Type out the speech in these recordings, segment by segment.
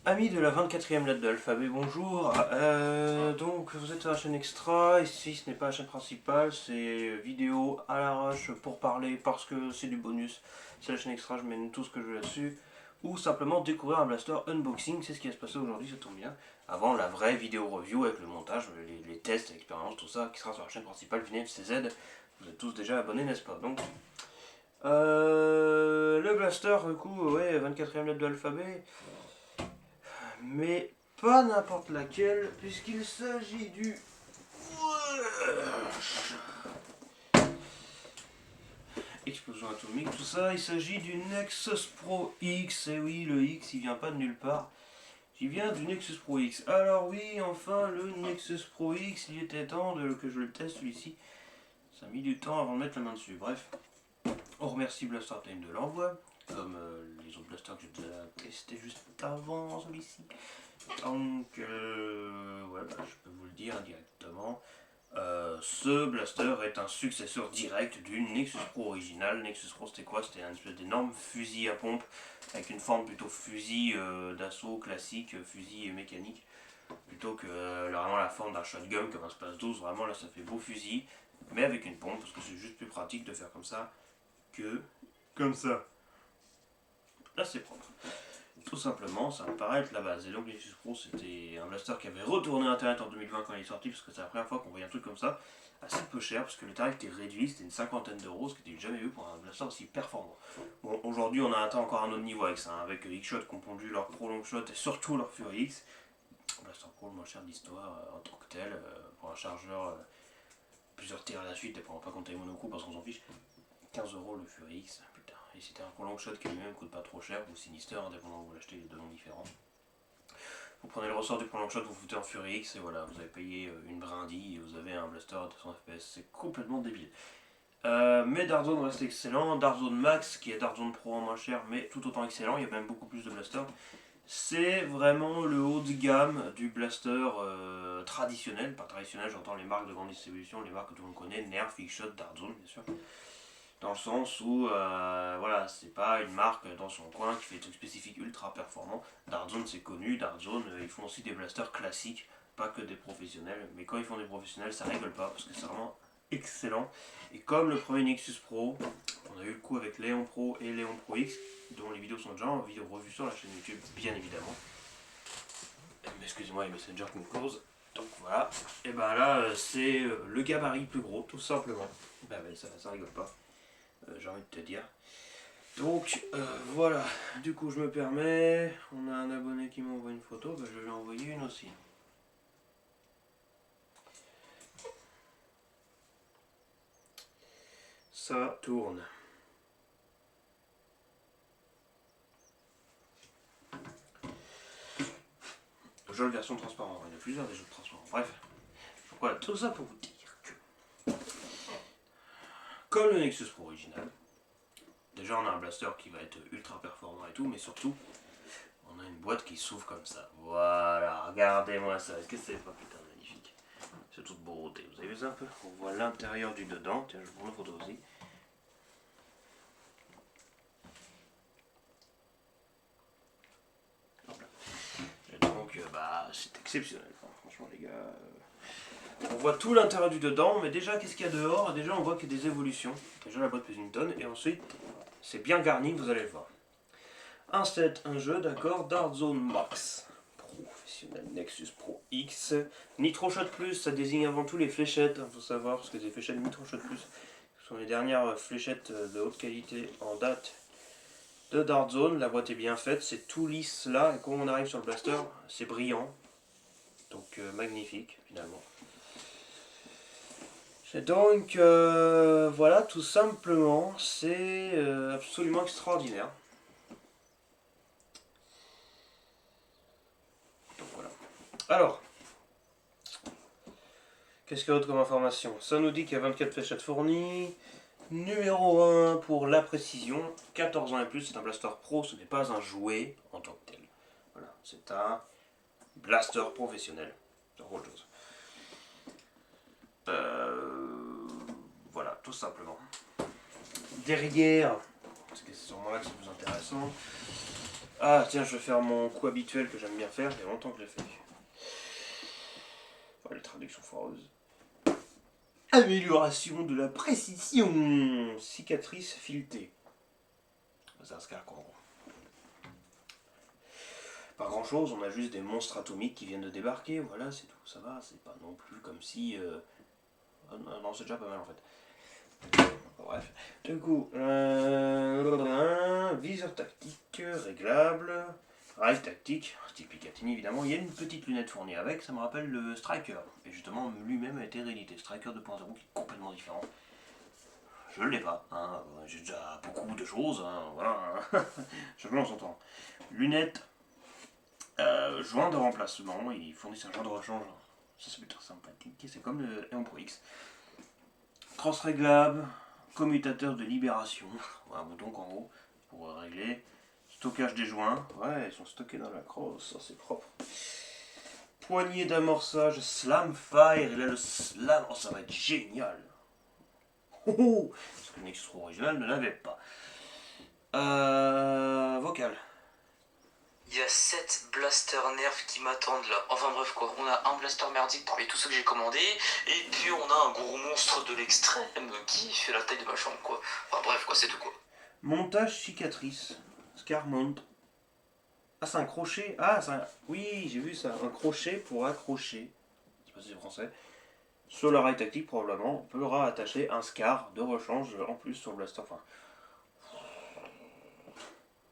Amis de la 24e lettre de l'alphabet, bonjour. Donc vous êtes à la chaîne Extra, ici ce n'est pas la chaîne principale, c'est vidéo à l'arrache pour parler parce que c'est du bonus. C'est la chaîne Extra, je mène tout ce que je veux là-dessus. Ou simplement découvrir un blaster unboxing, c'est ce qui va se passer aujourd'hui, ça tombe bien. Avant la vraie vidéo review avec le montage, les tests, l'expérience, tout ça, qui sera sur la chaîne principale VinFCZ. Vous êtes tous déjà abonnés, n'est-ce pas? Donc, le blaster, du coup, ouais, 24e lettre de l'alphabet. Mais pas n'importe laquelle, puisqu'il s'agit du... Explosion atomique, tout ça, il s'agit du Nexus Pro X, et oui, le X, il vient pas de nulle part, il vient du Nexus Pro X. Alors oui, enfin, le Nexus Pro X, il était temps que je le teste, celui-ci. Ça a mis du temps avant de mettre la main dessus, bref. On remercie Blaster Time de l'envoi, comme les autres blasters que j'ai déjà testé juste avant celui-ci. Donc, ouais, bah, je peux vous le dire directement. Ce blaster est un successeur direct du Nexus Pro original. Nexus Pro c'était quoi? C'était un espèce d'énorme fusil à pompe avec une forme plutôt fusil d'assaut classique, fusil mécanique, plutôt que vraiment la forme d'un shotgun comme un Space 12. Vraiment là ça fait beau fusil, mais avec une pompe parce que c'est juste plus pratique de faire comme ça que comme ça. Là c'est propre. Tout simplement, ça me paraît être la base. Et donc, Nexus Pro, c'était un blaster qui avait retourné Internet en 2020 quand il est sorti, parce que c'est la première fois qu'on voyait un truc comme ça, assez peu cher, parce que le tarif était réduit, c'était une cinquantaine d'euros, ce qui n'était jamais vu pour un blaster aussi performant. Bon, aujourd'hui, on a atteint encore un autre niveau avec ça, hein, avec X-Shot qui ont pondu leur Pro Long Shot et surtout leur Fury X. Blaster Pro, le moins cher de l'histoire en tant que tel, pour un chargeur plusieurs tirs à la suite, et pour ne pas compter les monocoups parce qu'on s'en fiche. 15 euros le Fury X, putain. Et c'était un long shot qui lui-même coûte pas trop cher, ou Sinister, indépendamment où vous l'achetez, les deux noms différents. Vous prenez le ressort du long shot, vous foutez en Fury X, et voilà, vous avez payé une brindille, et vous avez un blaster à 200 FPS, c'est complètement débile. Mais Darzone reste excellent, Darzone Max, qui est Darzone Pro en moins cher, mais tout autant excellent, il y a même beaucoup plus de blasters. C'est vraiment le haut de gamme du blaster traditionnel, par traditionnel j'entends les marques de grande distribution, les marques que tout le monde connaît, Nerf, X-Shot, Darzone bien sûr. Dans le sens où, voilà, c'est pas une marque dans son coin qui fait des trucs spécifiques ultra performants. Dartzone c'est connu, Dartzone ils font aussi des blasters classiques, pas que des professionnels. Mais quand ils font des professionnels, ça rigole pas parce que c'est vraiment excellent. Et comme le premier Nexus Pro, on a eu le coup avec Léon Pro et Léon Pro X, dont les vidéos sont déjà en vidéo revue sur la chaîne YouTube, bien évidemment. Mais excusez-moi, il y a Messenger qui me cause. Donc voilà, et ben là c'est le gabarit plus gros, tout simplement. Ben ouais, ça rigole pas. J'ai envie de te dire. Donc voilà, du coup je me permets, on a un abonné qui m'envoie une photo, bah, je vais lui envoyer une aussi. Ça tourne. Jeu version transparent, il y en a plusieurs des jeux transparents. Bref, voilà, tout ça pour vous dire que, comme le Nexus Pro original, déjà on a un blaster qui va être ultra performant et tout, mais surtout, on a une boîte qui s'ouvre comme ça. Voilà, regardez-moi ça, est-ce que c'est pas putain magnifique? C'est toute beauté, vous avez vu ça un peu? On voit l'intérieur du dedans, tiens je vous prends une photo aussi. Et donc bah c'est exceptionnel, enfin, franchement les gars. On voit tout l'intérieur du dedans, mais déjà qu'est-ce qu'il y a dehors? Déjà on voit qu'il y a des évolutions. Déjà la boîte pèse une tonne, et ensuite c'est bien garni, vous allez le voir. Un set, un jeu, d'accord, Dartzone Max. Professionnel Nexus Pro X. Nitro Shot Plus, ça désigne avant tout les fléchettes, il faut savoir, parce que les fléchettes Nitro Shot Plus ce sont les dernières fléchettes de haute qualité en date de Dartzone. La boîte est bien faite, c'est tout lisse là, et quand on arrive sur le blaster, c'est brillant. Donc magnifique finalement. Et donc voilà, tout simplement, c'est absolument extraordinaire. Donc voilà. Alors, qu'est-ce qu'il y a d'autre comme information? Ça nous dit qu'il y a 24 fléchettes fournies. Numéro 1 pour la précision, 14 ans et plus, c'est un blaster pro, ce n'est pas un jouet en tant que tel. Voilà, c'est un blaster professionnel. C'est autre chose. Voilà, tout simplement. Derrière, parce que c'est sûrement là que c'est plus intéressant, Ah tiens, je vais faire mon coup habituel que j'aime bien faire, il y a longtemps que je l'ai fait. Oh, les traductions foireuses. Amélioration de la précision. Cicatrice filetée. C'est un scar en gros. Pas grand chose, on a juste des monstres atomiques qui viennent de débarquer, voilà, c'est tout, ça va, c'est pas non plus comme si... non, c'est déjà pas mal en fait. Bref. Du coup, viseur tactique, réglable, rail tactique, style Picatinny évidemment. Il y a une petite lunette fournie avec, ça me rappelle le Striker. Et justement, lui-même a été réédité. Striker 2.0 qui est complètement différent. Je ne l'ai pas, hein. J'ai déjà beaucoup de choses, hein. Voilà. Chacun en son temps. Lunettes, joint de remplacement, ils fournissent un joint de rechange. Ça c'est plutôt sympathique, c'est comme le Eon Pro X. Cross réglable, commutateur de libération, un bouton en haut pour régler. Stockage des joints, ouais, ils sont stockés dans la crosse, ça c'est propre. Poignée d'amorçage, slam fire, et là le slam, oh, ça va être génial. Oh, oh, parce que le Nexus Pro original ne l'avait pas. Vocal. Il y a 7 blasters nerfs qui m'attendent là. Enfin bref quoi, on a un blaster merdique parmi tous ceux que j'ai commandés, et puis on a un gros monstre de l'extrême qui fait la taille de ma chambre quoi. Enfin bref quoi, c'est tout quoi. Montage cicatrice, Scar Mount. Ah, c'est un crochet. Ah, c'est un... Oui, j'ai vu ça. Un crochet pour accrocher. Je sais pas si c'est français. Sur la rail tactique, probablement, on pourra attacher un Scar de rechange en plus sur le blaster. Enfin,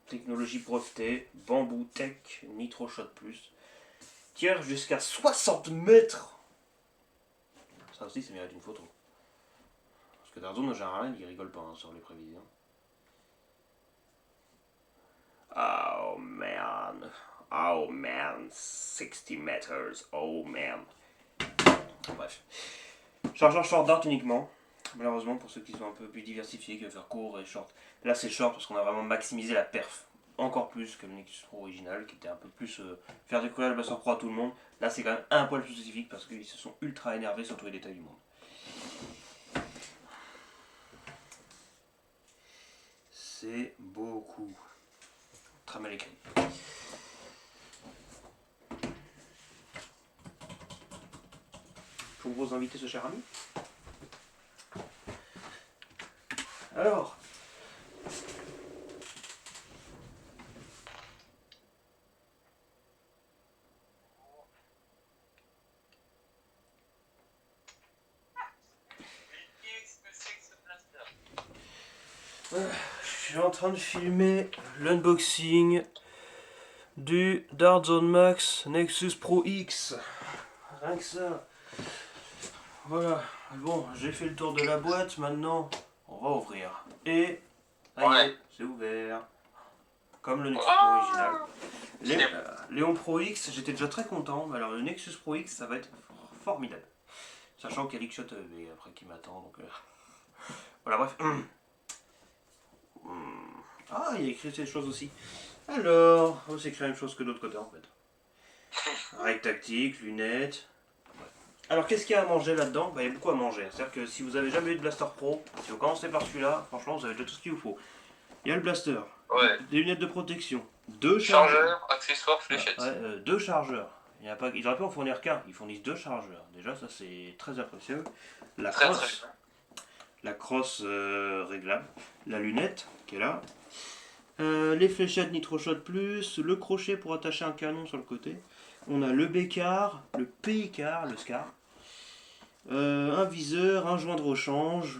technologie brevetée, bambou tech, nitro shot plus. Tire jusqu'à 60 mètres. Ça aussi, ça mérite une photo. Parce que Darzone, en général, il rigole pas hein, sur les prévisions. Oh man. Oh man. 60 meters. Oh man. Bref. Chargeur short dart uniquement. Malheureusement, pour ceux qui sont un peu plus diversifiés, qui veulent faire court et short. Là, c'est short parce qu'on a vraiment maximisé la perf. Encore plus que le Nexus Pro original, qui était un peu plus faire découvrir le Blaster Pro à tout le monde. Là, c'est quand même un poil plus spécifique parce qu'ils se sont ultra énervés sur tous les détails du monde. C'est beaucoup. Très mal écrit. Je vous propose d'inviter ce cher ami. Alors, je suis en train de filmer l'unboxing du Darzone Max Nexus Pro X. Rien que ça. Voilà. Bon, j'ai fait le tour de la boîte. Maintenant, on va ouvrir. Et ça y est, c'est ouvert. Comme le Nexus Pro original. Léon Pro X, j'étais déjà très content. Mais alors, le Nexus Pro X, ça va être formidable. Sachant qu'il y a Lickshot après qui m'attend. Donc, voilà, bref. Ah, il y a écrit ces choses aussi. Alors, c'est écrit la même chose que de l'autre côté en fait. Règle tactique, lunettes. Alors, qu'est-ce qu'il y a à manger là-dedans? Bah, il y a beaucoup à manger. C'est-à-dire que si vous avez jamais eu de Blaster Pro, si vous commencez par celui-là, franchement, vous avez déjà tout ce qu'il vous faut. Il y a le blaster, des lunettes de protection, deux Chargeur, accessoires, fléchettes. Ouais, deux chargeurs. Il y a pas... Ils auraient pu en fournir qu'un, ils fournissent deux chargeurs. Déjà, ça c'est très appréciable. La Très, crosse, très la crosse réglable, la lunette qui est là, les fléchettes Nitro Shot Plus, le crochet pour attacher un canon sur le côté. On a le bécard, le P-car, le Scar, un viseur, un joint de rechange.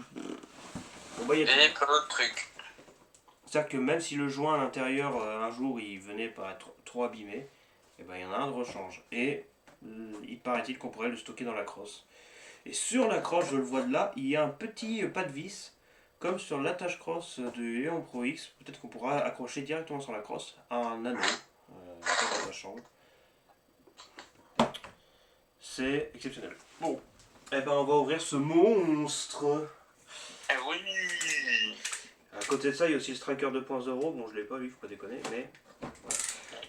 Bon, bah, et plein d'autres trucs. C'est-à-dire que même si le joint à l'intérieur, un jour, il venait par être trop abîmé, et ben, il y en a un de rechange. Et il paraît-il qu'on pourrait le stocker dans la crosse. Et sur la crosse, je le vois de là, il y a un petit pas de vis, comme sur l'attache crosse du Léon Pro X. Peut-être qu'on pourra accrocher directement sur la crosse un anneau attachant. C'est exceptionnel. Bon, et ben on va ouvrir ce monstre. Eh oui. À côté de ça, il y a aussi le Striker 2.0. Bon, je l'ai pas lui, faut pas déconner, mais. Voilà.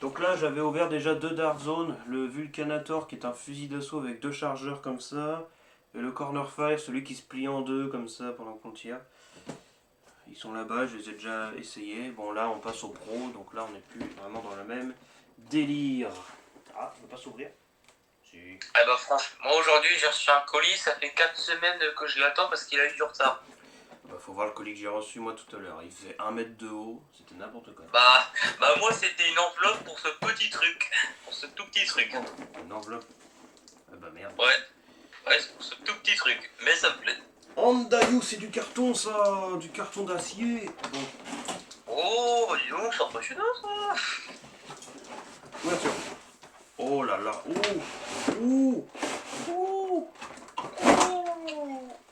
Donc là, j'avais ouvert déjà deux Darzone, le Vulcanator qui est un fusil d'assaut avec deux chargeurs comme ça, et le Corner Fire, celui qui se plie en deux comme ça pendant qu'on tire. Ils sont là-bas, je les ai déjà essayés. Bon là on passe au pro, donc là on n'est plus vraiment dans le même délire. Ah, ça ne peut pas s'ouvrir? Si. Ah bah franchement, moi aujourd'hui j'ai reçu un colis, ça fait 4 semaines que je l'attends parce qu'il a eu du retard. Bah, faut voir le colis que j'ai reçu moi tout à l'heure. Il faisait 1 mètre de haut, c'était n'importe quoi. Bah moi c'était une enveloppe pour ce petit truc, pour ce tout petit truc. Une enveloppe. Ah bah merde. Ouais, c'est pour ce tout petit truc, mais ça me plaît. Andayou, c'est du carton ça, du carton d'acier. Bon, Oh, bah dis donc, c'est impressionnant ça. ouverture. Oh là là, ouh, ouh,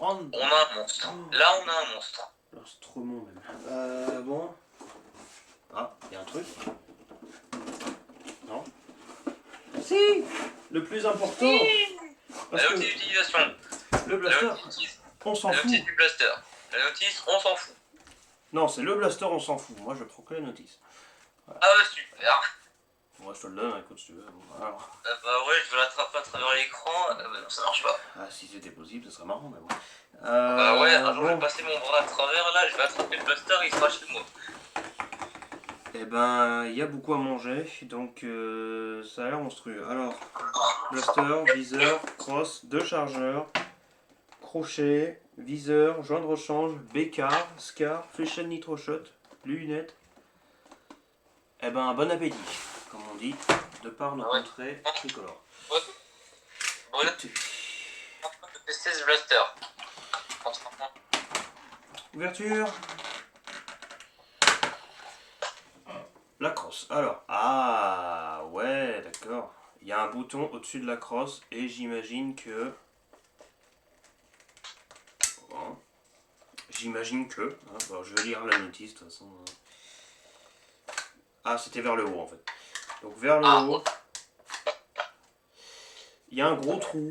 On a un monstre. Là on a un monstre. L'instrument même. Bon. Ah, il y a un truc. Non. Si. Le plus important. Parce La que notice d'utilisation. le blaster, on s'en La fout. notice du blaster. La notice, on s'en fout. Non, c'est le blaster, on s'en fout. Moi, je prends que la notice. Ah bah super. Moi, je te le donne, écoute, si tu veux. Bon, alors. Bah ouais, je vais l'attraper à travers l'écran. Bah non, ça marche pas. Ah, si c'était possible, ce serait marrant, mais bon. Bah ouais, un jour je bon. vais passer mon bras à travers là, je vais attraper le blaster, il sera chez moi. Eh ben, il y a beaucoup à manger, donc ça a l'air monstrueux. Alors, blaster, viseur, crosse, 2 chargeurs, crochet, viseur, joint de rechange, bécard, scar, fléchette nitroshot, lunettes. Eh ben, bon appétit, comme on dit, de par nos contrées tricolores. Brûle, Tout. on peut tester ce blaster. Ouverture. La crosse. Alors, ah ouais, d'accord. Il y a un bouton au-dessus de la crosse et j'imagine que... Bon. J'imagine que... Hein, bon, je vais lire la notice de toute façon. Ah, c'était vers le haut en fait. Donc vers le haut, il y a un gros trou.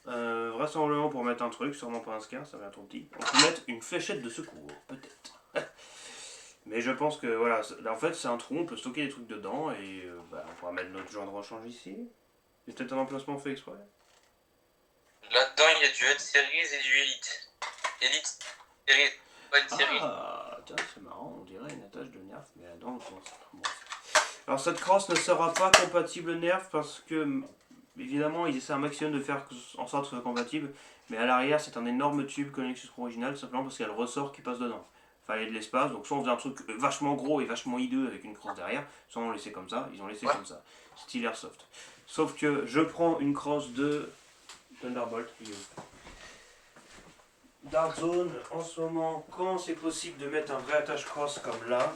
Vraisemblablement pour mettre un truc, sûrement pas un scar, ça va être trop petit. On peut mettre une fléchette de secours, peut-être. Mais je pense que voilà, en fait c'est un trou, on peut stocker des trucs dedans et on pourra mettre notre joint de rechange ici. C'est peut-être un emplacement fait exprès. Là-dedans, il y a du Head Series et du Elite. Elite Series, pas une série. Ah, tiens, c'est marrant, on dirait une attache de nerf, mais dans le sens. Bon. Alors cette crosse ne sera pas compatible nerf parce que, évidemment, ils essaient un maximum de faire en sorte que ce soit compatible, mais à l'arrière c'est un énorme tube comme le Nexus Pro original, simplement parce qu'il y a le ressort qui passe dedans. Fallait de l'espace, donc soit on faisait un truc vachement gros et vachement hideux avec une crosse derrière, soit on laissait comme ça, ils ont laissé comme ça, style Airsoft. Sauf que je prends une crosse de Thunderbolt, Dark Zone, en ce moment, quand c'est possible de mettre un vrai attache cross comme là,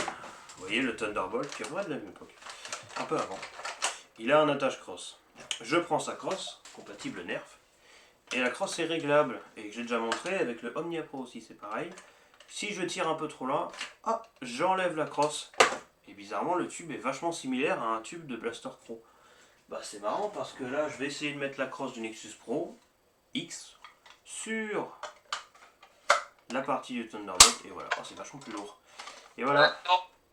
vous voyez le Thunderbolt qui est vrai de la même époque, un peu avant, il a un attache cross. Je prends sa crosse, compatible nerf, et la crosse est réglable, et que j'ai déjà montré avec le Omnia Pro aussi, c'est pareil. Si je tire un peu trop là, hop, j'enlève la crosse, et bizarrement le tube est vachement similaire à un tube de Blaster Pro. Bah c'est marrant parce que là je vais essayer de mettre la crosse du Nexus Pro X sur la partie du Thunderbolt et voilà, oh, c'est vachement plus lourd. Et voilà.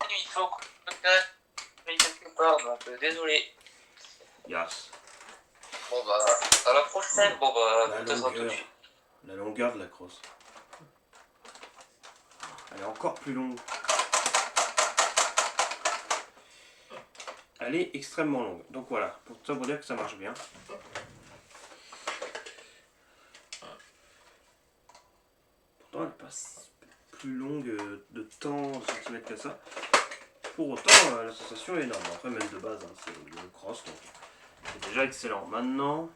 Il faut que je quelque part, donc désolé. Yes. Bon bah, à la prochaine. Bon bah, La longueur de la crosse. Elle est encore plus longue. Elle est extrêmement longue. Donc voilà, pour ça pour dire que ça marche bien. Pourtant elle n'est pas plus longue de temps de centimètres que ça. Pour autant, la sensation est énorme. Après même de base, hein, c'est le cross, donc c'est déjà excellent. Maintenant,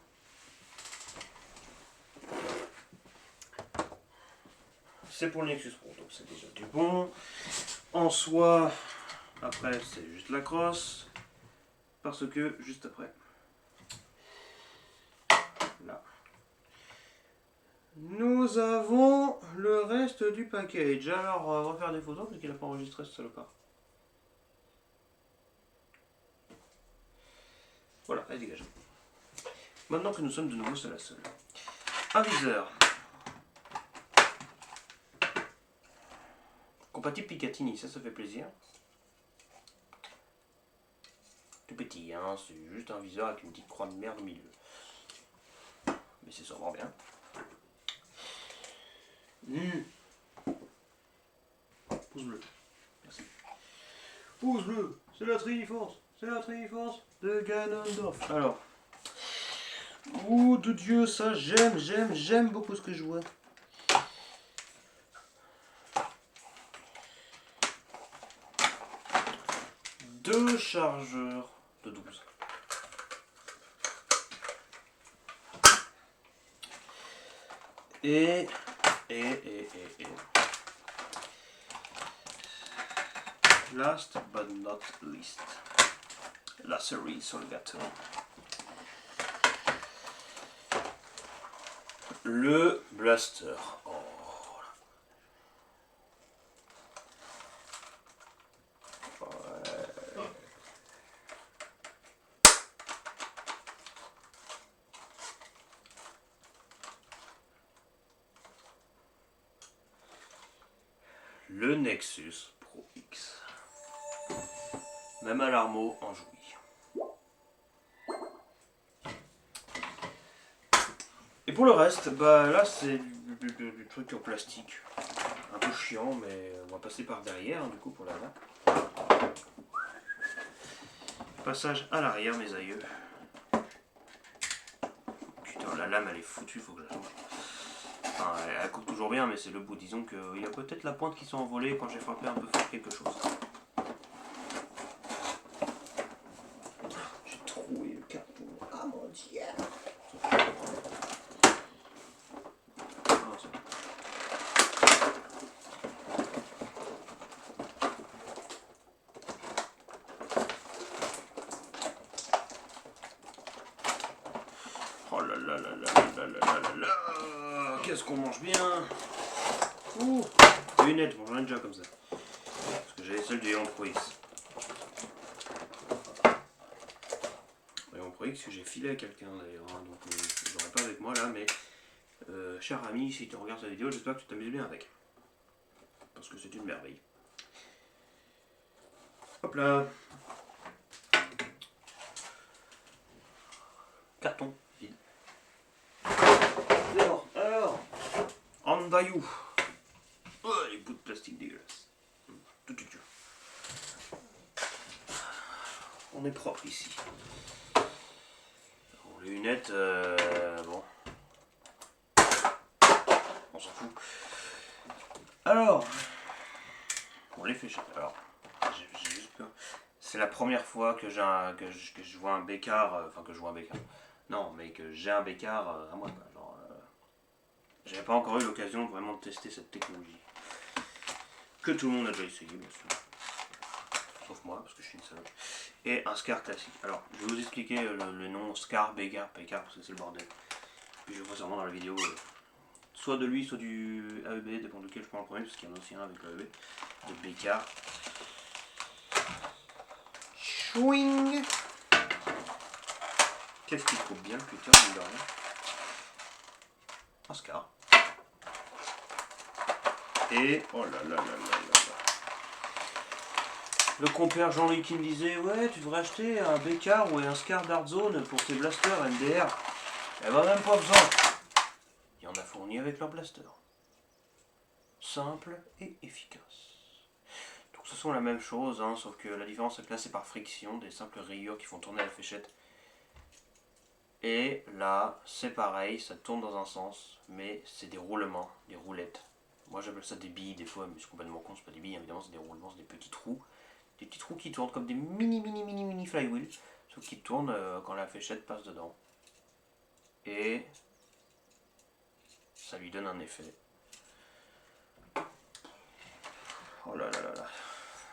c'est pour le Nexus Pro, donc c'est déjà du bon. En soi, après c'est juste la crosse. Parce que juste après, là, nous avons le reste du package. Alors, on va refaire des photos parce qu'il n'a pas enregistré ce salopard. Voilà, elle dégage. Maintenant que nous sommes de nouveau seul à seul. Un viseur. Compatible Picatinny, ça fait plaisir. Tout petit, hein, c'est juste un viseur avec une petite croix de merde au milieu. Mais c'est sûrement bien. Pose-le. C'est la Triforce. C'est la Triforce de Ganondorf. Alors. Oh de Dieu, ça j'aime beaucoup ce que je vois. Deux chargeurs de 12. Et. Last but not least. La cerise sur le gâteau. Le blaster. Oh. Ouais. Le Nexus Pro X. Même à l'armeau en jouit. Et pour le reste, bah là c'est du truc en plastique. Un peu chiant, mais on va passer par derrière du coup pour la lame. Passage à l'arrière, mes aïeux. Putain, la lame elle est foutue, faut que je la change. Enfin, elle coupe toujours bien, mais c'est le bout. Disons qu'il y a peut-être la pointe qui s'est envolée quand j'ai frappé un peu fort quelque chose. J'ai troué le carton. Ah mon dieu! Oh là là là là là là là là là. Qu'est-ce qu'on mange bien. Ouh, des lunettes, bon j'en ai déjà comme ça. Parce que j'avais celle du Eon Pro X. Eon Pro X que j'ai filé à quelqu'un d'ailleurs, hein, donc je l'aurai pas avec moi là, mais cher ami, si tu regardes cette vidéo, j'espère que tu t'amuses bien avec. Parce que c'est une merveille. Hop là. Carton vide. Alors, Andayou. Oh, les bouts de plastique dégueulasses. Tout. On est propre ici. Bon, les lunettes, bon. On s'en fout. Alors, bon, les fléchettes. Alors, j'ai juste peur. C'est la première fois que je vois un bécard, enfin que je vois un bécard. Non, mais que j'ai un bécard à moi. Quoi. Genre, j'avais pas encore eu l'occasion vraiment de tester cette technologie. Que tout le monde a déjà essayé, bien sûr. Sauf moi, parce que je suis une salope. Et un Scar classique. Alors, je vais vous expliquer le nom Scar, Bécard, parce que c'est le bordel. Puis je vous ferai sûrement dans la vidéo, soit de lui, soit du AEB, dépend de lequel je prends le premier, parce qu'il y en a aussi un avec l'AEB, de Bécard. Chouing. Qu'est-ce qu'il coupe bien, putain, mine de rien. Un Scar. Et, oh là là là là là. Le compère Jean-Louis qui me disait ouais tu devrais acheter un Bécard ou un Scar Dark Zone pour tes blasters MDR. Elle va même pas besoin. Il y en a fourni avec leur blaster. Simple et efficace. Donc ce sont la même chose, hein, sauf que la différence c'est que là c'est par friction, des simples rayures qui font tourner la fléchette. Et là c'est pareil, ça tourne dans un sens, mais c'est des roulements, des roulettes. Moi j'appelle ça des billes des fois, mais c'est complètement con, c'est pas des billes évidemment, c'est des roulements, c'est des petits trous. Des petits trous qui tournent comme des mini flywheels, sauf qui tournent quand la fléchette passe dedans. Et ça lui donne un effet. Oh là là là là.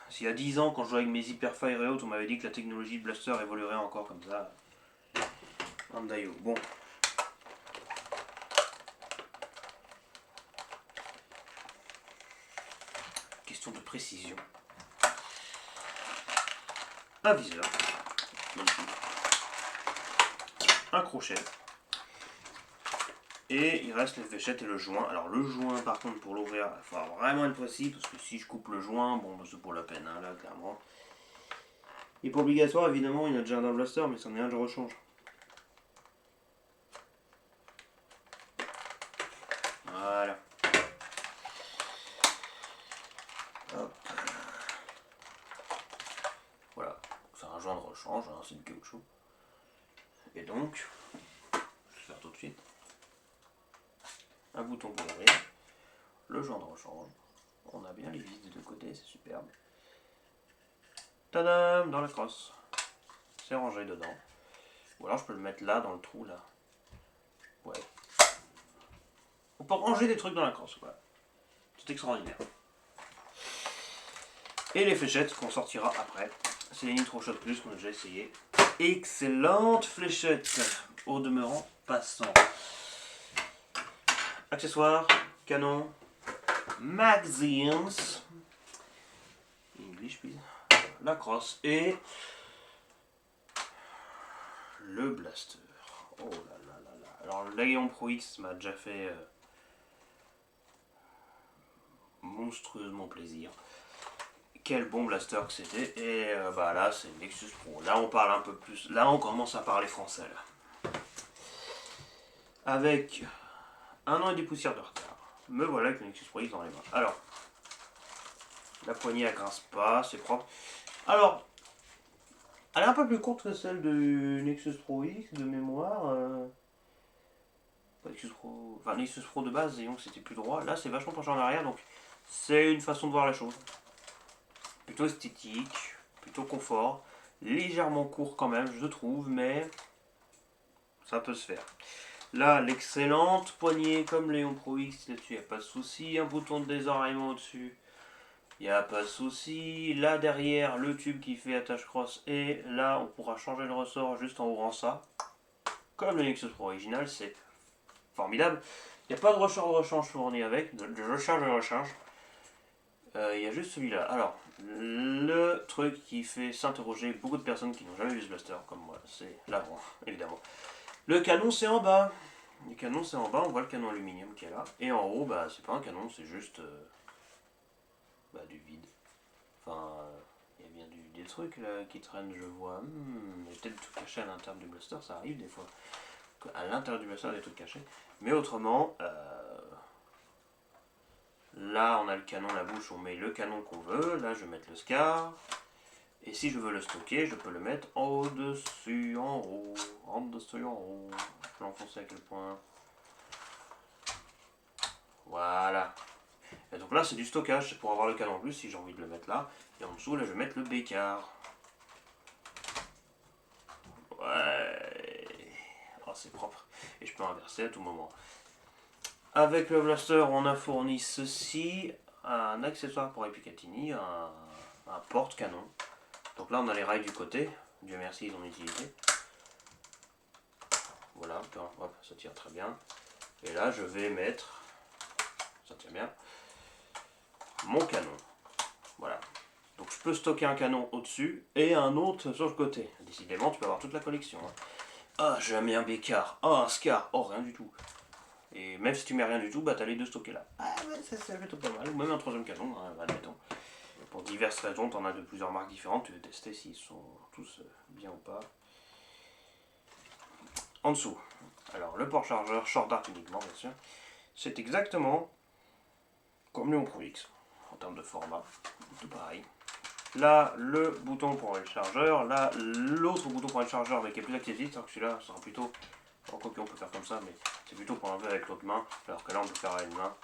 S'il y a 10 ans, quand je jouais avec mes Hyperfire et autres, on m'avait dit que la technologie de blaster évoluerait encore comme ça. Andayou. Bon. Question de précision. Un viseur, un crochet, et il reste les fléchettes et le joint. Alors le joint par contre pour l'ouvrir, il faut vraiment être précis, parce que si je coupe le joint, bon c'est pour la peine, hein, là clairement. Il n'est pas obligatoire évidemment, il y en a déjà un dans le blaster, mais c'en est un je rechange. Voilà. Hop. joint de rechange, hein, c'est du caoutchouc. Et donc, je vais faire tout de suite. Un bouton pour ouvrir, le joint de rechange. On a bien les vis des deux côtés, c'est superbe. Tadam, dans la crosse. C'est rangé dedans. Ou alors je peux le mettre là, dans le trou là. Ouais. On peut ranger des trucs dans la crosse, voilà. C'est extraordinaire. Et les fléchettes qu'on sortira après. C'est les Nitro Shot Plus qu'on a déjà essayé. Excellente fléchette. Au demeurant, passant. Accessoires, canon, magazines. English, please. La crosse et le blaster. Oh là là là là. Alors l'Aeon Pro X m'a déjà fait monstrueusement plaisir. Quel bon blaster que c'était. Et bah là c'est Nexus Pro. Là on parle un peu plus. Là on commence à parler français là. Avec 1 an et des poussières de retard. Me voilà avec le Nexus Pro X dans les mains. Alors, la poignée elle grince pas, c'est propre. Alors, elle est un peu plus courte que celle du Nexus Pro X de mémoire. Nexus Pro, enfin Nexus Pro de base, et donc c'était plus droit. Là c'est vachement penché en arrière, donc c'est une façon de voir la chose. Plutôt esthétique, plutôt confort, légèrement court quand même, je trouve, mais ça peut se faire. Là, l'excellente poignée comme Léon Pro X, là-dessus, il n'y a pas de souci. Un bouton de désenrayement au-dessus, il n'y a pas de souci. Là, derrière, le tube qui fait attache cross. Et là, on pourra changer le ressort juste en ouvrant ça. Comme le Nexus Pro original, c'est formidable. Il n'y a pas de rechange fourni avec, de recharge et recharge. Il y a juste celui-là. Alors, le truc qui fait s'interroger beaucoup de personnes qui n'ont jamais vu ce blaster, comme moi, c'est l'avant, évidemment. Le canon, c'est en bas. Le canon, c'est en bas, on voit le canon aluminium qui est là. Et en haut, bah, c'est pas un canon, c'est juste du vide. Enfin, il y a bien des trucs là qui traînent, je vois. Il y a peut-être des trucs cachés à l'intérieur du blaster, ça arrive des fois. À l'intérieur du blaster, il y a des trucs cachés. Mais autrement, là, on a le canon, la bouche, on met le canon qu'on veut. Là, je vais mettre le SCAR. Et si je veux le stocker, je peux le mettre au-dessus, en haut, en dessous, en haut. Je peux l'enfoncer à quel point. Voilà. Et donc là, c'est du stockage, c'est pour avoir le canon en plus si j'ai envie de le mettre là. Et en dessous, là, je vais mettre le bécard. Ouais. Oh, c'est propre. Et je peux inverser à tout moment. Avec le blaster, on a fourni ceci, un accessoire pour Epicatini, un porte-canon. Donc là, on a les rails du côté. Dieu merci, ils ont utilité. Voilà, hop, ça tire très bien. Et là, je vais mettre, ça tient bien, mon canon. Voilà. Donc je peux stocker un canon au-dessus et un autre sur le côté. Décidément, tu peux avoir toute la collection. Hein. Ah, j'ai mis un bécard. Ah, un scar. Oh, rien du tout. Et même si tu mets rien du tout, bah t'as les deux stockés là. Ah, ouais, c'est plutôt pas mal. Ou même un troisième canon, hein, admettons. Pour diverses raisons, t'en as de plusieurs marques différentes. Tu veux tester s'ils sont tous bien ou pas. En dessous. Alors, le port chargeur, short dart uniquement, bien sûr. C'est exactement comme le Pro X. En termes de format, tout pareil. Là, le bouton pour le chargeur. Là, l'autre bouton pour le chargeur, mais qui est plus accessible. Alors que celui-là sera plutôt. Quoi qu'on peut faire comme ça, mais c'est plutôt pour enlever avec l'autre main. Alors que là, on peut faire à une main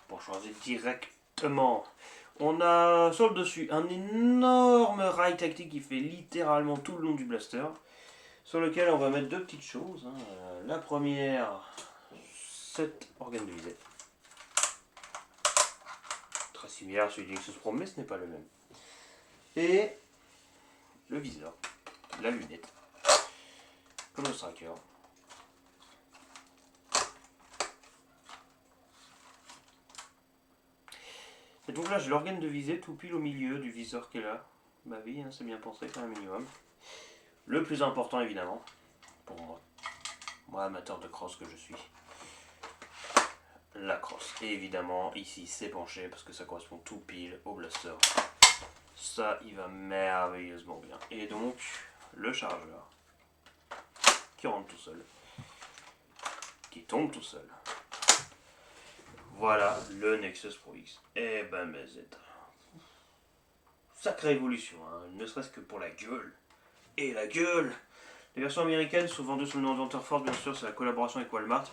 pour changer directement. On a sur le dessus un énorme rail tactique qui fait littéralement tout le long du blaster. Sur lequel on va mettre deux petites choses. Hein. La première, cet organe de visée. Très similaire à celui du Nexus Pro, mais ce n'est pas le même. Et le viseur, la lunette, comme le striker. Et donc là j'ai l'organe de visée tout pile au milieu du viseur qui est là. Bah oui, hein, c'est bien pensé quand même minimum. Le plus important évidemment, pour moi amateur de cross que je suis, la crosse. Et évidemment ici c'est penché parce que ça correspond tout pile au blaster. Ça il va merveilleusement bien. Et donc le chargeur qui rentre tout seul, qui tombe tout seul. Voilà le Nexus Pro X. Et ben mais c'est sacrée évolution, hein. Ne serait-ce que pour la gueule. et la gueule. Les versions américaines sont vendues sous le nom de Hunter Force, bien sûr, c'est la collaboration avec Walmart.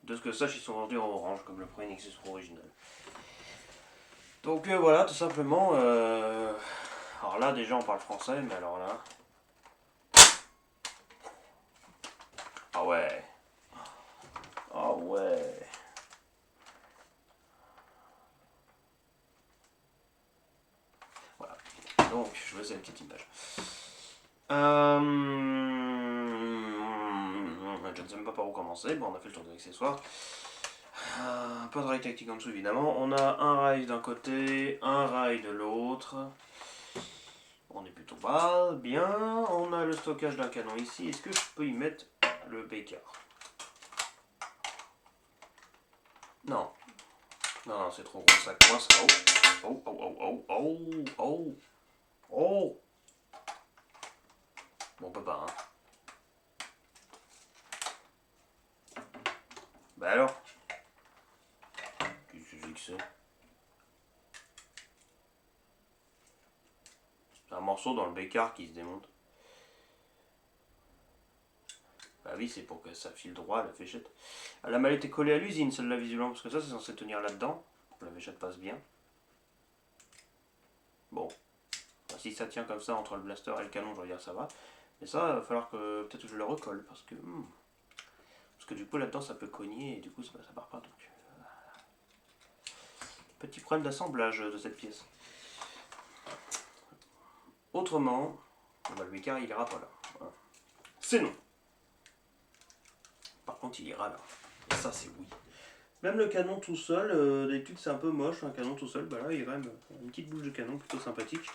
De ce que je sache, ils sont vendus en orange, comme le premier Nexus Pro original. Donc voilà, tout simplement. Alors là, déjà, on parle français, mais alors là. Ah ouais. Ah ouais. Voilà. Donc, je veux cette petite image. Je ne sais même pas par où commencer. Bon, on a fait le tour des accessoires. Pas de rail tactique en dessous, évidemment. On a un rail d'un côté, un rail de l'autre. On est plutôt bas, bien. On a le stockage d'un canon ici. Est-ce que je peux y mettre le bécard? Non. Non, non, c'est trop gros, ça coince. Oh, oh, oh, oh, oh, oh, oh, oh. Bon, on peut pas, hein. Bah alors? Qu'est-ce que c'est? C'est un morceau dans le bécard qui se démonte. Bah oui, c'est pour que ça file droit à la fléchette. Ah, la mallette est collée à l'usine, celle-là, visuellement, parce que ça, c'est censé tenir là-dedans. La fléchette passe bien. Bon. Bah, si ça tient comme ça entre le blaster et le canon, je veux dire, ça va. Mais ça, il va falloir que peut-être que je le recolle, parce que... Parce que du coup, là-dedans, ça peut cogner, et du coup, ça part pas, donc... Petit problème d'assemblage de cette pièce. Autrement, bah, le bécard, il ira pas là. Voilà. C'est non. Par contre, il ira là. Et ça, c'est oui. Même le canon tout seul, d'habitude c'est un peu moche, un canon tout seul, bah là il y a quand même une petite bouche de canon plutôt sympathique.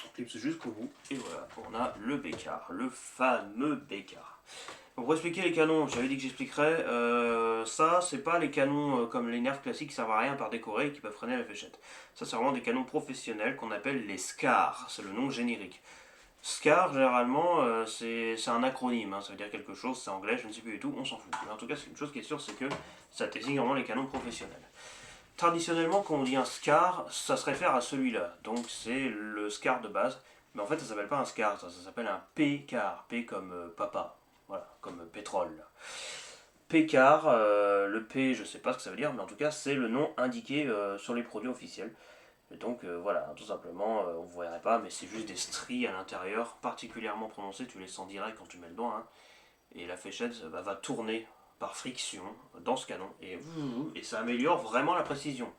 On clipse jusqu'au bout, et voilà, on a le bécard, le fameux bécard. Donc pour expliquer les canons, j'avais dit que j'expliquerais, ça c'est pas les canons comme les nerfs classiques qui servent à rien par décorer et qui peuvent freiner la fléchette. Ça c'est vraiment des canons professionnels qu'on appelle les SCAR, c'est le nom générique. SCAR, généralement, c'est un acronyme, hein, ça veut dire quelque chose, c'est anglais, je ne sais plus du tout, on s'en fout. Mais en tout cas, c'est une chose qui est sûre, c'est que ça désigne vraiment les canons professionnels. Traditionnellement, quand on dit un SCAR, ça se réfère à celui-là, donc c'est le SCAR de base, mais en fait, ça s'appelle pas un SCAR, ça s'appelle un PCAR, P comme papa, voilà, comme pétrole. PCAR, le P, je sais pas ce que ça veut dire, mais en tout cas, c'est le nom indiqué sur les produits officiels. Et donc voilà, tout simplement, on ne vous verrait pas, mais c'est juste des stries à l'intérieur, particulièrement prononcées, tu les sens direct quand tu mets le doigt, hein, et la fléchette va tourner par friction dans ce canon, et ça améliore vraiment la précision.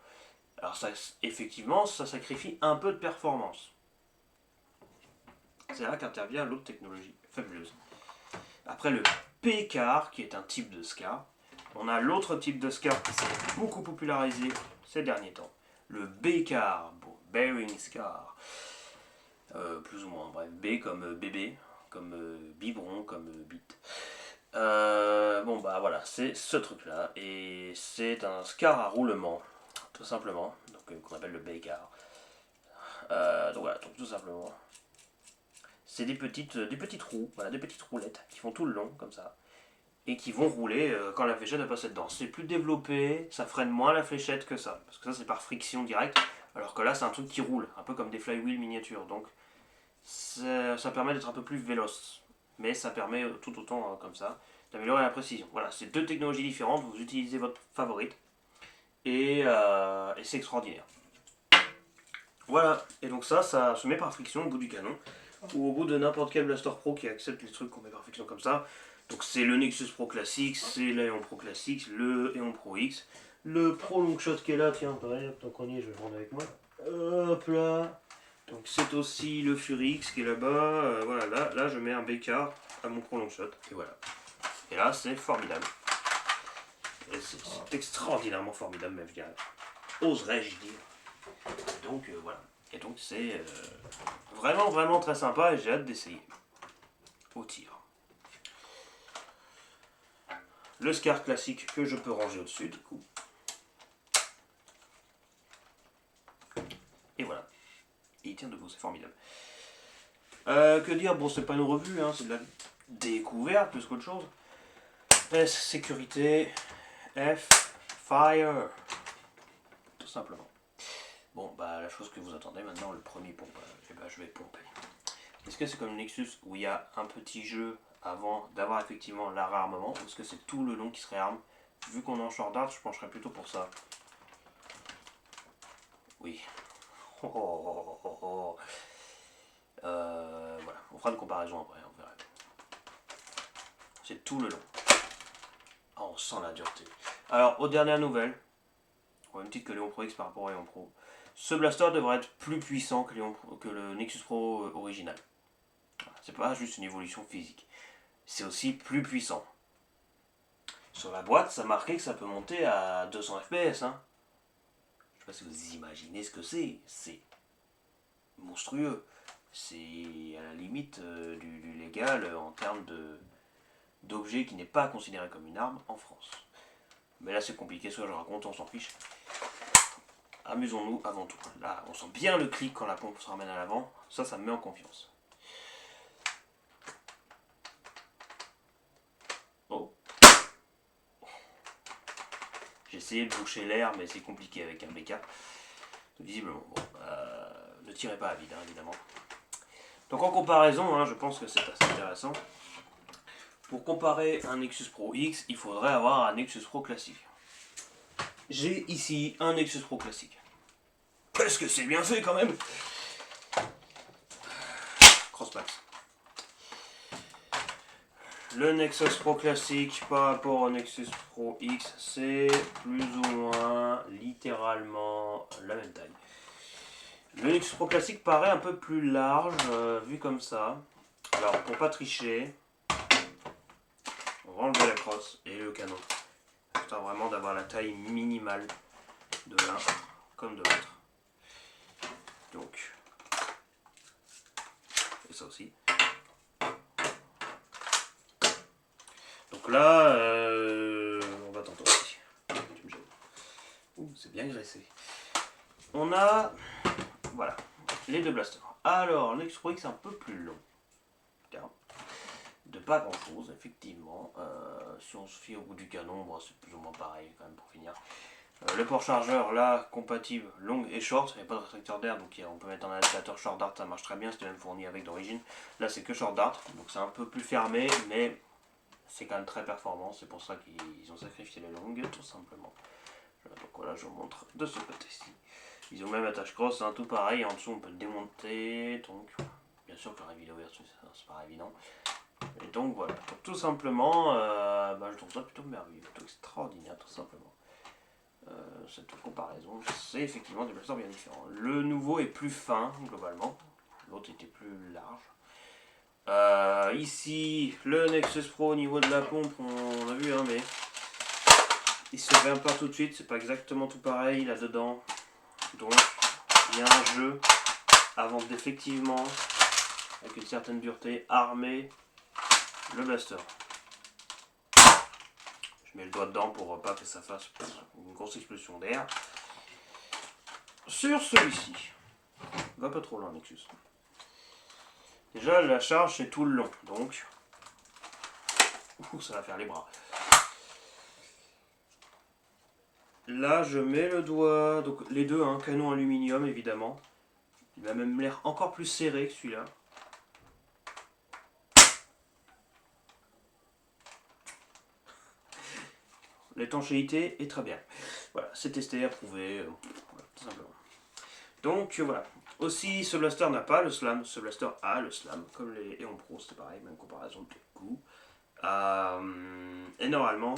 Alors ça, effectivement, ça sacrifie un peu de performance. C'est là qu'intervient l'autre technologie fabuleuse. Après le PCAR, qui est un type de SCAR, on a l'autre type de SCAR qui s'est beaucoup popularisé ces derniers temps. Le BCAR, Bearing Scar, plus ou moins, bref, B comme bébé, comme biberon, comme bite. Bon bah voilà, c'est ce truc là, et c'est un scar à roulement, tout simplement, donc qu'on appelle le BCAR. Donc voilà, donc tout simplement, c'est des petites roues, voilà, des petites roulettes qui font tout le long comme ça, et qui vont rouler quand la fléchette va passer dedans. C'est plus développé, ça freine moins la fléchette que ça, parce que ça c'est par friction directe, alors que là c'est un truc qui roule, un peu comme des flywheels miniatures, donc ça permet d'être un peu plus véloce, mais ça permet tout autant comme ça d'améliorer la précision. Voilà, c'est deux technologies différentes, vous utilisez votre favorite, et c'est extraordinaire. Voilà, et donc ça se met par friction au bout du canon, ou au bout de n'importe quel Blaster Pro qui accepte les trucs qu'on met par friction comme ça. Donc c'est le Nexus Pro classique, c'est l'Aeon Pro classique, le Aeon Pro X, le Pro Longshot qui est là, tiens, tant qu'on y est, je vais le prendre avec moi. Hop là. Donc c'est aussi le Fury X qui est là-bas, voilà, là je mets un bécard à mon Pro Longshot, et voilà. Et là c'est formidable. Et c'est extraordinairement formidable même, je dirais. Oserais-je dire. Donc voilà. Et donc c'est vraiment vraiment très sympa et j'ai hâte d'essayer. Au tir. Le SCAR classique que je peux ranger au-dessus du coup. Et voilà. Et il tient debout, c'est formidable. Que dire, bon c'est pas une revue, hein, c'est de la découverte plus qu'autre chose. S, sécurité, F, fire. Tout simplement. Bon, bah la chose que vous attendez maintenant, le premier pompage, et bah je vais pomper. Est-ce que c'est comme le Nexus où il y a un petit jeu avant d'avoir effectivement la réarmement, ou est-ce que c'est tout le long qui se réarme? Vu qu'on est en short dart, je pencherais plutôt pour ça. Oui. Oh, oh, oh, oh. Voilà, on fera une comparaison après, on verra. C'est tout le long. Oh, on sent la dureté. Alors, aux dernières nouvelles, au même titre que Léon Pro X par rapport à Léon Pro, ce blaster devrait être plus puissant que le Nexus Pro original. C'est pas juste une évolution physique, c'est aussi plus puissant. Sur la boîte, ça marquait que ça peut monter à 200 fps. Hein. Je sais pas si vous imaginez ce que c'est. C'est monstrueux. C'est à la limite du légal en termes d'objet qui n'est pas considéré comme une arme en France. Mais là c'est compliqué, soit je raconte, on s'en fiche. Amusons-nous avant tout. Là, on sent bien le clic quand la pompe se ramène à l'avant. Ça me met en confiance. Oh. J'ai essayé de boucher l'air, mais c'est compliqué avec un BK. Visiblement. Bon, ne tirez pas à vide, hein, évidemment. Donc en comparaison, hein, je pense que c'est assez intéressant. Pour comparer un Nexus Pro X, il faudrait avoir un Nexus Pro classique. J'ai ici un Nexus Pro classique. Qu'est-ce que c'est bien fait quand même! Crossmax. Le Nexus Pro classique par rapport au Nexus Pro X, c'est plus ou moins littéralement la même taille. Le Nexus Pro classique paraît un peu plus large, vu comme ça. Alors pour pas tricher, on va enlever la crosse et le canon. Histoire vraiment d'avoir la taille minimale de l'un comme de l'autre. Donc, et ça aussi. Donc là, on va tenter aussi. Tu me gênes. Ouh, c'est bien graissé. On a, voilà, les deux blasters. Alors, le Nexus Pro X est un peu plus long. De pas grand chose, effectivement. Si on se fie au bout du canon, bon, c'est plus ou moins pareil quand même pour finir. Le port chargeur, là, compatible long et short, il n'y a pas de restricteur d'air, donc on peut mettre un adaptateur short dart, ça marche très bien, c'était même fourni avec d'origine. Là, c'est que short dart, donc c'est un peu plus fermé, mais c'est quand même très performant, c'est pour ça qu'ils ont sacrifié les longues, tout simplement. Donc voilà, je vous montre de ce côté-ci. Ils ont même attache cross, hein, tout pareil, en dessous on peut le démonter, donc bien sûr que la vidéo version c'est pas évident. Et donc voilà, donc, tout simplement, je trouve ça plutôt merveilleux, plutôt extraordinaire tout simplement. Cette comparaison, c'est effectivement des blasters bien différents. Le nouveau est plus fin globalement, l'autre était plus large. Ici, le Nexus Pro au niveau de la pompe, on a vu, hein, mais il se fait un peu tout de suite, c'est pas exactement tout pareil là-dedans. Donc, il y a un jeu avant d'effectivement, avec une certaine dureté, armer le blaster. Je mets le doigt dedans pour pas que ça fasse une grosse explosion d'air. Sur celui-ci, va pas trop loin Nexus. Déjà la charge c'est tout le long, donc ça va faire les bras. Là je mets le doigt, donc les deux, hein, canon aluminium évidemment. Il a même l'air encore plus serré que celui-là. L'étanchéité est très bien. Voilà, c'est testé, approuvé, voilà, tout simplement. Donc voilà. Aussi, ce blaster n'a pas le slam, ce blaster a le slam, comme les Eon Pro, c'est pareil, même comparaison de coût. Et normalement,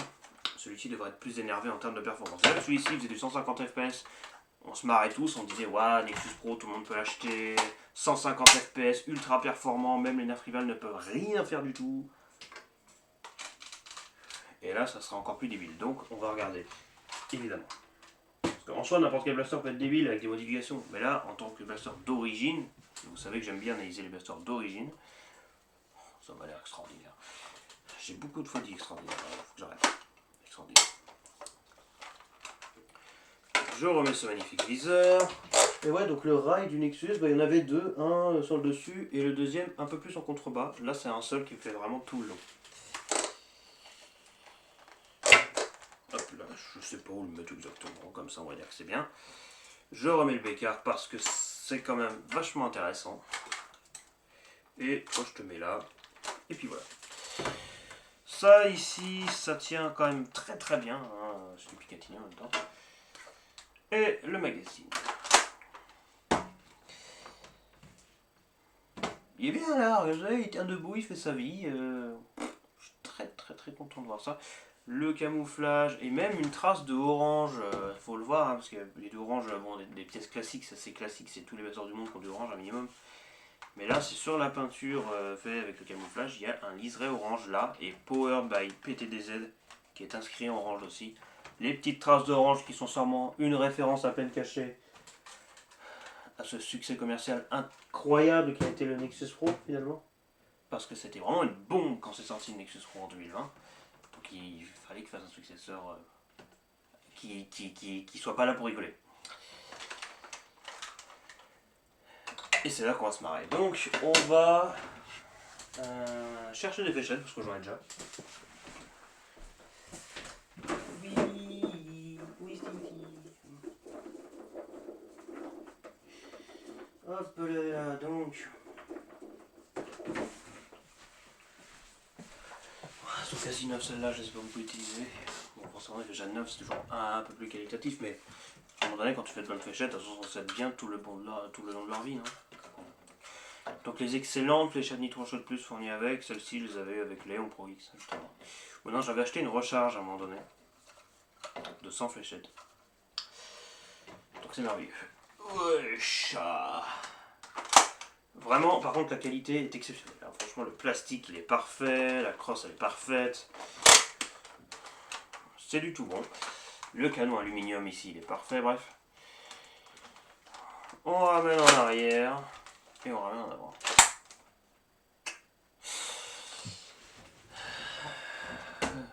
celui-ci devrait être plus énervé en termes de performance. Là, celui-ci faisait du 150 fps, on se marrait tous, on disait ouais, Nexus Pro, tout le monde peut l'acheter, 150 fps, ultra performant, même les nerfs rivales ne peuvent rien faire du tout. Et là, ça sera encore plus débile. Donc, on va regarder, évidemment. Parce qu'en soi, n'importe quel blaster peut être débile avec des modifications. Mais là, en tant que blaster d'origine, vous savez que j'aime bien analyser les blasters d'origine, ça m'a l'air extraordinaire. J'ai beaucoup de fois dit extraordinaire, il faut que j'arrête. Extraordinaire. Je remets ce magnifique viseur. Et ouais, donc le rail du Nexus, il y en avait deux, un sur le dessus et le deuxième un peu plus en contrebas. Là, c'est un seul qui fait vraiment tout le long. Hop là, je sais pas où le mettre exactement, comme ça on va dire que c'est bien. Je remets le bécard parce que c'est quand même vachement intéressant. Et toi, je te mets là. Et puis voilà. Ça ici, ça tient quand même très très bien. Hein. C'est du Picatinny en même temps. Et le magazine. Il est bien là, regardez, il tient debout, il fait sa vie. Je suis très très très content de voir ça. Le camouflage et même une trace de orange. Faut le voir, hein, parce que les deux oranges, bon, des pièces classiques, ça c'est classique, c'est tous les basseurs du monde qui ont du orange un minimum. Mais là, c'est sur la peinture faite avec le camouflage, il y a un liseré orange là, et Powered by PTDZ, qui est inscrit en orange aussi. Les petites traces d'orange qui sont sûrement une référence à peine cachée à ce succès commercial incroyable qui a été le Nexus Pro finalement. Parce que c'était vraiment une bombe quand c'est sorti le Nexus Pro en 2020. Donc il fallait qu'il fasse un successeur qui soit pas là pour rigoler. Et c'est là qu'on va se marrer. Donc on va chercher des fléchettes parce que j'en ai déjà. Oui, hop là, donc. Elles sont quasi neuves celles-là, j'espère que vous pouvez utiliser. Bon, forcément, les fléchettes neuves c'est toujours un peu plus qualitatif, mais à un moment donné, quand tu fais de bonnes fléchettes, elles sont censées être bien tout le long de leur vie. Hein. Donc les excellentes fléchettes Nitro Shot Plus fournies avec, celles-ci je les avais avec Léon Pro X justement. Maintenant j'avais acheté une recharge à un moment donné de 100 fléchettes. Donc c'est merveilleux. Wesh. Vraiment, par contre la qualité est exceptionnelle. Alors, franchement le plastique il est parfait, la crosse elle est parfaite. C'est du tout bon. Le canon aluminium ici il est parfait, bref. On ramène en arrière et on ramène en avant.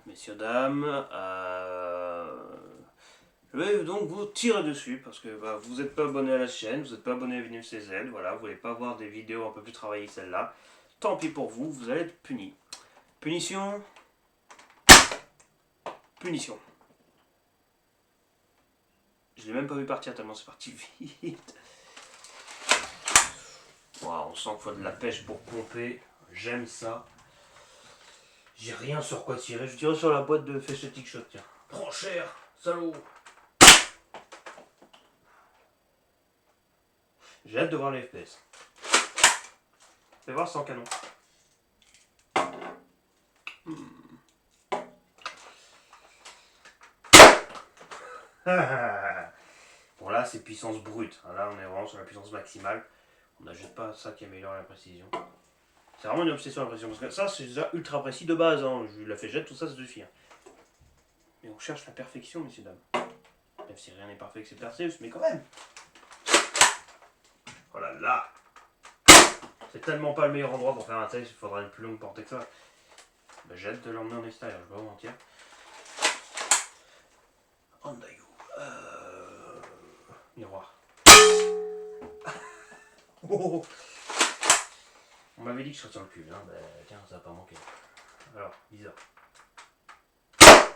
Messieurs, dames, je vais donc vous tirer dessus parce que vous n'êtes pas abonné à la chaîne, vous n'êtes pas abonné à Vinyl CZ, voilà, vous voulez pas voir des vidéos un peu plus travaillées que celle-là. Tant pis pour vous, vous allez être punis. Punition. Punition. Je l'ai même pas vu partir tellement c'est parti vite. Wow, on sent qu'il faut de la pêche pour pomper, j'aime ça. J'ai rien sur quoi tirer, je tire sur la boîte de Fléchetic Shot, tiens. Prends cher, salaud. J'ai hâte de voir les FPS. Fais voir sans canon. Bon là c'est puissance brute, là on est vraiment sur la puissance maximale. On n'ajoute pas ça qui améliore la précision. C'est vraiment une obsession la précision, parce que ça c'est déjà ultra précis de base, hein. Je la fléchette, tout ça ça suffit. Hein. Mais on cherche la perfection, messieurs dames. Même si rien n'est parfait que c'est Perseus, mais quand même. Oh là là. C'est tellement pas le meilleur endroit pour faire un test, il faudra une plus longue portée que ça. Bah, j'ai hâte de l'emmener en extérieur, je vais pas vous mentir. Andaigo. Miroir. Oh. On m'avait dit que je serais sur le cul, hein. Bah tiens, ça va pas manquer. Alors, bizarre. Ça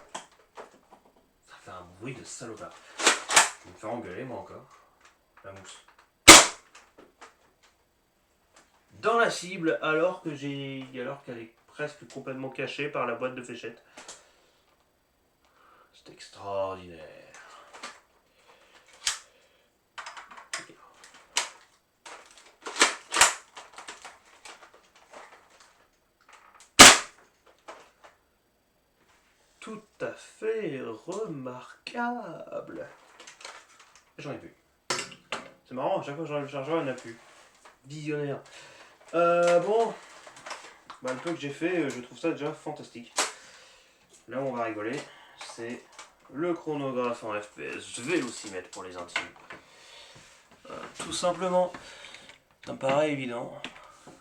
fait un bruit de salopard. Je vais me faire engueuler moi encore. La mousse. Dans la cible alors qu'elle est presque complètement cachée par la boîte de fléchettes. C'est extraordinaire. Tout à fait remarquable. J'en ai plus. C'est marrant, à chaque fois que j'enlève le chargeur, il n'y en a plus. Visionnaire. Bon. Bah, le peu que j'ai fait, je trouve ça déjà fantastique. Là où on va rigoler, c'est le chronographe en FPS vélocimètre pour les intimes. Tout simplement, ça me paraît évident.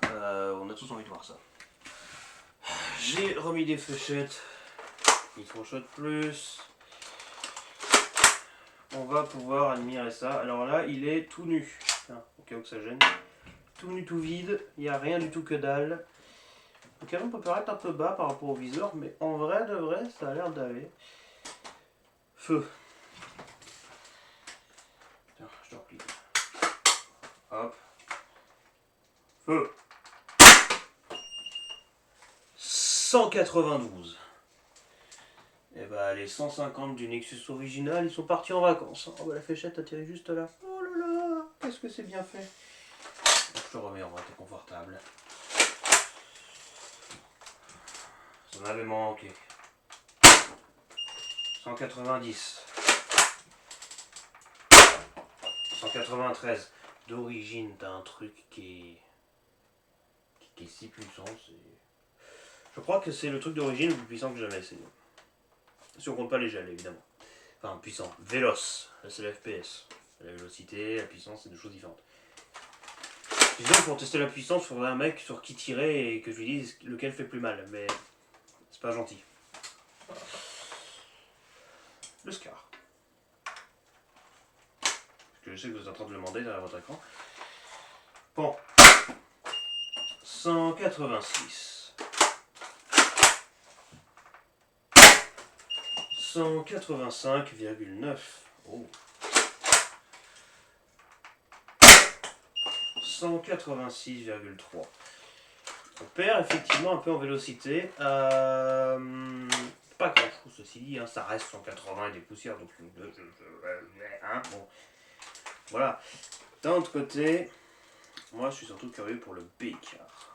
On a tous envie de voir ça. J'ai remis des fléchettes. Nitro Shot Plus. On va pouvoir admirer ça. Alors là, il est tout nu. Tiens, au cas où ça gêne. Tout nu, tout vide. Il n'y a rien du tout que dalle. Le canon peut paraître un peu bas par rapport au viseur, mais en vrai de vrai, ça a l'air d'aller. Feu. Tiens, je Feu. 192. Et bah les 150 du Nexus original, ils sont partis en vacances. Oh bah la fléchette atterrit juste là. Oh là là, qu'est-ce que c'est bien fait. Je te remets en vrai, t'es confortable. Ça m'avait manqué. 190. 193. D'origine, t'as un truc qui est si puissant. Je crois que c'est le truc d'origine le plus puissant que j'ai jamais essayé. Si on compte pas les gels, évidemment. Enfin, puissant. Véloce, c'est le FPS. La vélocité, la puissance, c'est deux choses différentes. Disons, pour tester la puissance, il faudrait un mec sur qui tirer et que je lui dise lequel fait plus mal. Mais c'est pas gentil. Le Scar. Parce que je sais que vous êtes en train de le demander derrière votre écran. Bon. 186. 185,9. Oh. 186,3. On perd effectivement un peu en vélocité. Pas grand chose, ceci dit, hein, ça reste 180 et des poussières, donc hein, bon. Voilà. D'un autre côté, moi je suis surtout curieux pour le Bécard.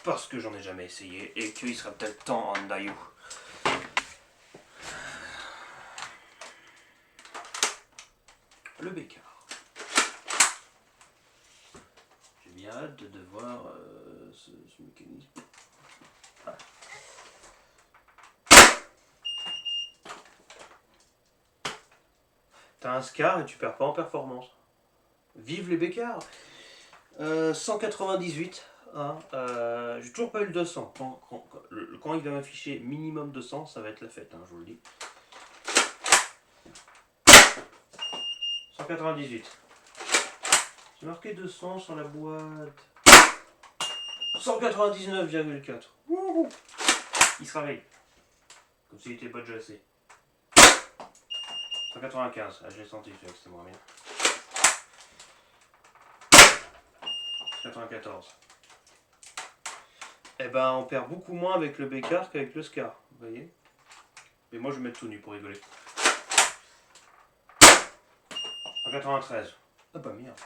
Parce que j'en ai jamais essayé et qu'il serait peut-être temps en Dayu. Le Bécard. J'ai bien hâte de voir ce mécanisme. Ah. T'as un Scar et tu perds pas en performance. Vive les Bécards. 198. Hein, j'ai toujours pas eu le 200. Quand il va m'afficher minimum 200, ça va être la fête, hein, je vous le dis. 198. J'ai marqué 200 sur la boîte. 199,4. Il se réveille. Comme s'il était pas déjà assez. 195. Ah, je l'ai senti, c'est moins bien. 94. Eh ben, on perd beaucoup moins avec le Bécard qu'avec le Scar. Vous voyez? Mais moi, je vais mettre tout nu pour rigoler. 193. Ah bah merde.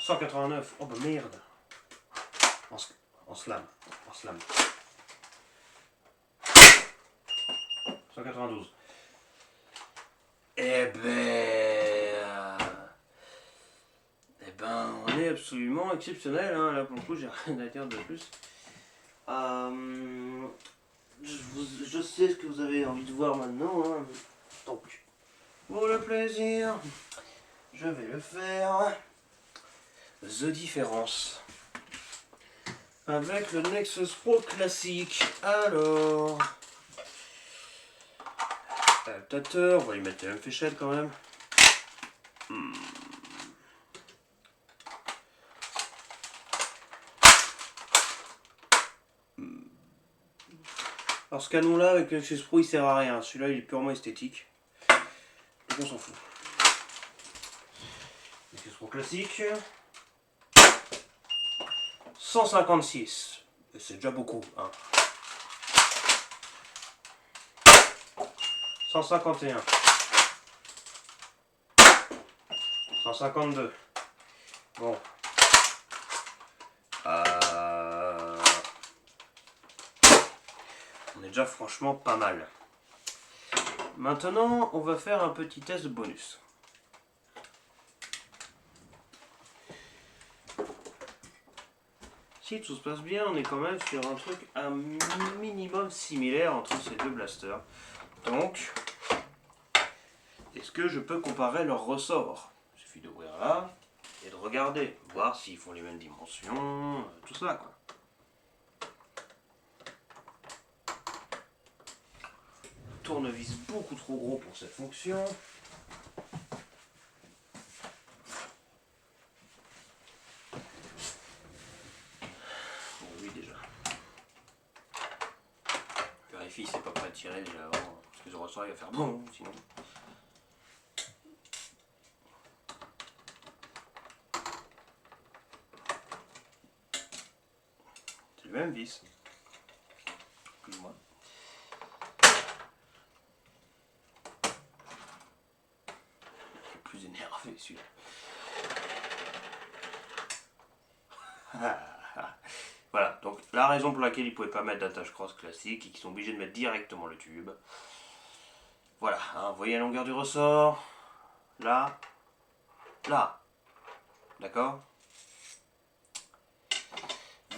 189. Oh bah merde. En slam. En slam. 192. Eh ben, on est absolument exceptionnel, hein. Là pour le coup j'ai rien à dire de plus. Je sais ce que vous avez envie de voir maintenant, hein. Donc, pour le plaisir, je vais le faire. The Difference. Avec le Nexus Pro classique. Alors, adaptateur, on va lui mettre la même fléchette quand même. Alors ce canon là avec le Nexus Pro il sert à rien, celui-là il est purement esthétique. Donc on s'en fout. Nexus Pro classique. 156. Et c'est déjà beaucoup. Hein. 151. 152. Bon. On est déjà franchement pas mal. Maintenant, on va faire un petit test bonus. Si tout se passe bien, on est quand même sur un truc un minimum similaire entre ces deux blasters. Donc, est-ce que je peux comparer leurs ressorts? Il suffit d'ouvrir là et de regarder, voir s'ils font les mêmes dimensions, tout ça quoi. Tournevis beaucoup trop gros pour cette fonction. Bon, oui déjà. Vérifie, c'est pas prêt de tirer déjà avant, parce que le ressort il va faire bon sinon. C'est le même vis. Plus ou moins. Il est plus énervé celui-là. Voilà, donc la raison pour laquelle ils ne pouvaient pas mettre d'attache cross classique et qu'ils sont obligés de mettre directement le tube. Voilà, hein, vous voyez la longueur du ressort. Là. Là. D'accord?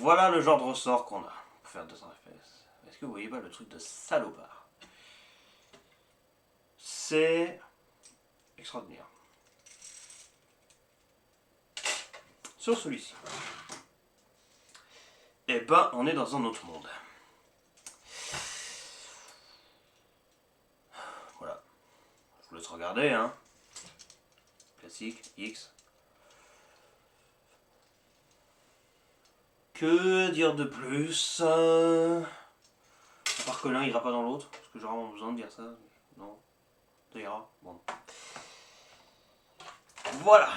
Voilà le genre de ressort qu'on a pour faire 200 fps. Est-ce que vous voyez pas le truc de salopard? C'est extraordinaire. Sur celui-ci, eh ben, on est dans un autre monde. Voilà. Je vous laisse regarder, hein. Classique, X. Que dire de plus à part que l'un ira pas dans l'autre, parce que j'ai vraiment besoin de dire ça. Non, ça ira. Bon. Voilà.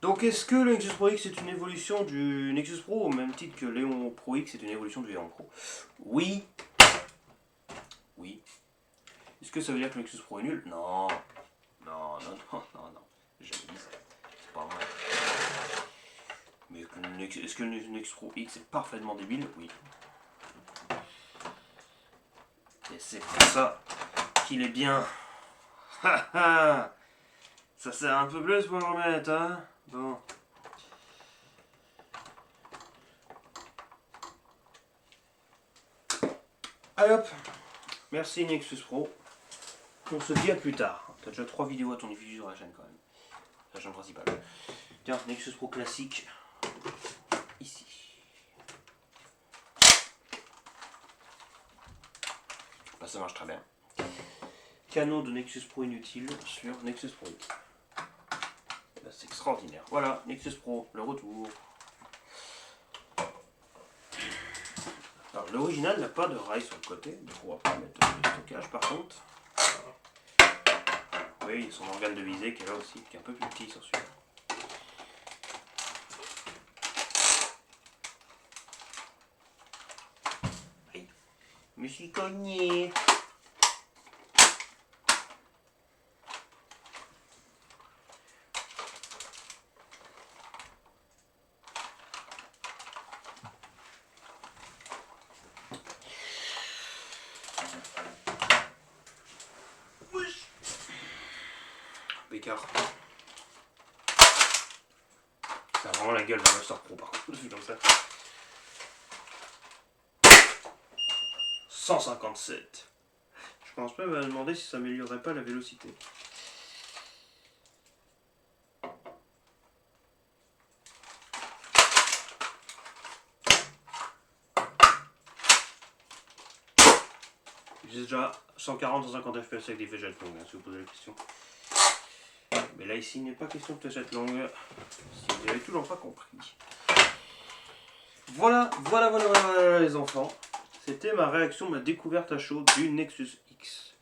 Donc est-ce que le Nexus Pro X est une évolution du Nexus Pro au même titre que Léon Pro X est une évolution du Léon Pro? Oui. Oui. Est-ce que ça veut dire que le Nexus Pro est nul? Non. Non, non, non, non, non. J'ai jamais dit ça. C'est pas vrai. Mais est-ce que le Nexus Pro X est parfaitement débile? Oui. Et c'est pour ça qu'il est bien. Ça sert un peu plus pour le remettre, hein? Bon. Allez hop. Merci Nexus Pro. On se dit à plus tard. T'as déjà 3 vidéos à ton effigie sur la chaîne quand même. La chaîne principale. Tiens, Nexus Pro classique. Ici. Bah, ça marche très bien. Canot de Nexus Pro inutile sur Nexus Pro X. Bah, c'est extraordinaire. Voilà, Nexus Pro, le retour. Alors l'original n'a pas de rail sur le côté, donc on va pas mettre de stockage par contre. Oui, il y a son organe de visée qui est là aussi, qui est un peu plus petit sur celui-là. Aïe, je me suis cogné. Bécard. Ça a vraiment la gueule d'un Master Pro par contre, vu comme ça. 157. Je pense même à me demander si ça améliorerait pas la vélocité. J'ai déjà 140-150 fps avec des fléchettes longues, hein, si vous posez la question. Mais là, ici, il n'est pas question de fléchettes longues, si vous n'avez toujours pas compris. Voilà les enfants. C'était ma réaction, ma découverte à chaud du Nexus X.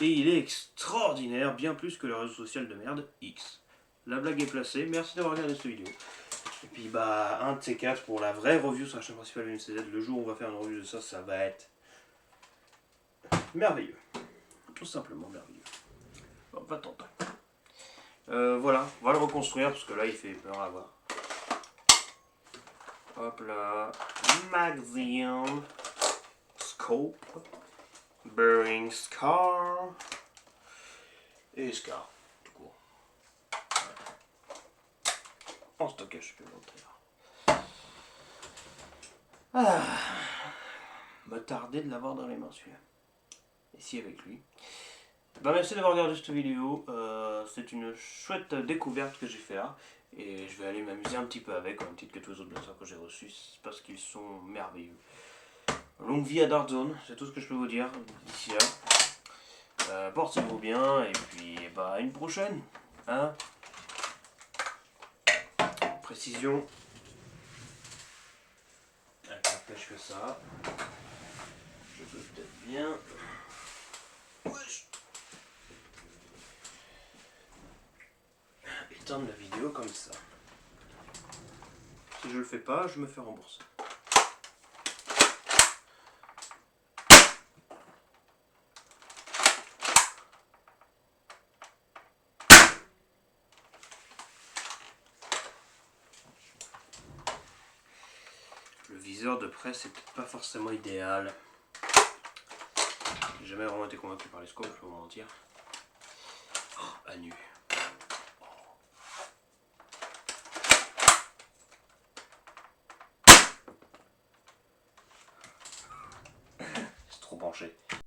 Et il est extraordinaire, bien plus que le réseau social de merde X. La blague est placée, merci d'avoir regardé cette vidéo. Et puis bah, un de ces quatre pour la vraie review sur la chaîne principale de MCZ. Le jour où on va faire une review de ça, ça va être merveilleux. Tout simplement merveilleux. Bon, va tenter. Voilà, on va le reconstruire parce que là il fait peur à voir. Hop là, magazine, scope, bearing scar et scar, tout court. En stockage supplémentaire. Ah, me tarder de l'avoir dans les mains celui-là. Ici avec lui. Bah, merci d'avoir regardé cette vidéo, c'est une chouette découverte que j'ai fait là, et je vais aller m'amuser un petit peu avec, en même titre que tous les autres blasters que j'ai reçus, parce qu'ils sont merveilleux. Longue vie à Dark Zone, c'est tout ce que je peux vous dire d'ici là. Portez-vous bien, et puis bah, à une prochaine, hein. Précision. Avec la pêche que ça, je peux peut-être bien... éteindre la vidéo comme ça. Si je le fais pas, je me fais rembourser. Le viseur de presse c'est peut-être pas forcément idéal. J'ai jamais vraiment été convaincu par les scopes, je peux vous mentir. Oh, à nu. C'est trop penché.